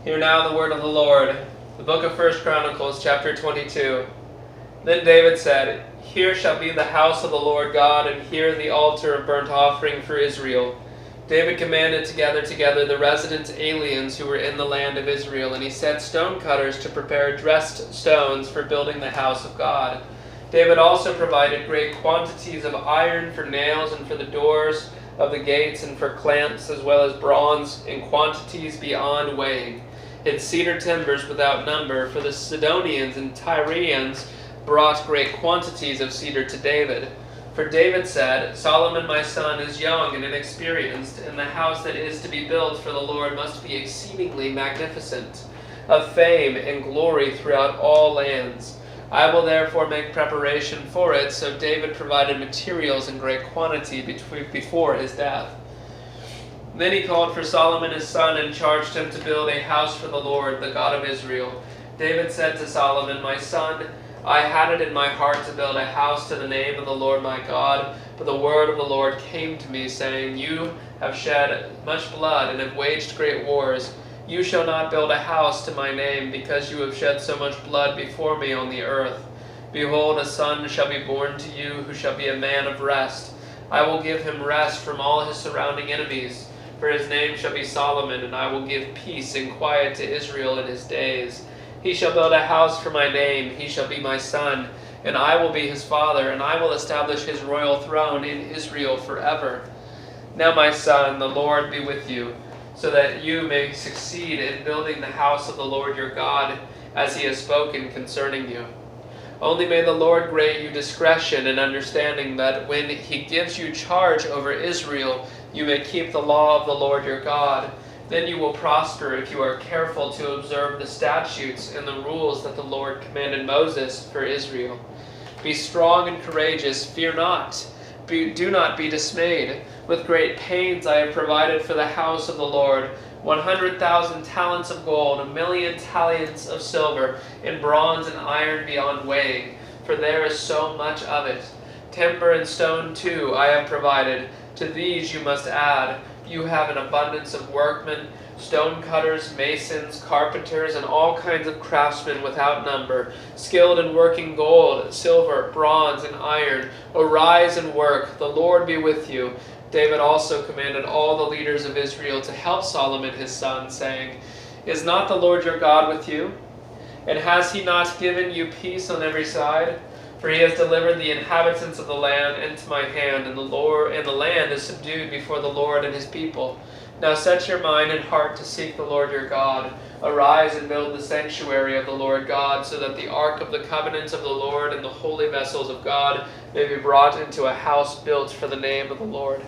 Hear now the word of the Lord. The book of 1 Chronicles, chapter 22. Then David said, Here shall be the house of the Lord God, and here the altar of burnt offering for Israel. David commanded to gather together the resident aliens who were in the land of Israel, and he set stone cutters to prepare dressed stones for building the house of God. David also provided great quantities of iron for nails and for the doors of the gates and for clamps, as well as bronze in quantities beyond weighing, and cedar timbers without number, for the Sidonians and Tyrians brought great quantities of cedar to David. For David said, Solomon my son is young and inexperienced, and the house that is to be built for the Lord must be exceedingly magnificent, of fame and glory throughout all lands. I will therefore make preparation for it. So David provided materials in great quantity before his death. Then he called for Solomon his son and charged him to build a house for the Lord, the God of Israel. David said to Solomon, My son, I had it in my heart to build a house to the name of the Lord my God, but the word of the Lord came to me, saying, You have shed much blood and have waged great wars. You shall not build a house to my name, because you have shed so much blood before me on the earth. Behold, a son shall be born to you, who shall be a man of rest. I will give him rest from all his surrounding enemies. For his name shall be Solomon, and I will give peace and quiet to Israel in his days. He shall build a house for my name, he shall be my son, and I will be his father, and I will establish his royal throne in Israel forever. Now, my son, the Lord be with you, so that you may succeed in building the house of the Lord your God, as he has spoken concerning you. Only may the Lord grant you discretion and understanding, that when he gives you charge over Israel, you may keep the law of the Lord your God. Then you will prosper if you are careful to observe the statutes and the rules that the Lord commanded Moses for Israel. Be strong and courageous, fear not. Do not be dismayed. With great pains I have provided for the house of the Lord 100,000 talents of gold, 1,000,000 talents of silver, in bronze and iron beyond weighing, for there is so much of it. Timber and stone too I have provided. To these you must add. You have an abundance of workmen, stone cutters, masons, carpenters, and all kinds of craftsmen without number, skilled in working gold, silver, bronze, and iron. Arise and work. The Lord be with you. David also commanded all the leaders of Israel to help Solomon his son, saying, Is not the Lord your God with you? And has he not given you peace on every side? For he has delivered the inhabitants of the land into my hand, and the land is subdued before the Lord and his people. Now set your mind and heart to seek the Lord your God. Arise and build the sanctuary of the Lord God, so that the ark of the covenant of the Lord and the holy vessels of God may be brought into a house built for the name of the Lord.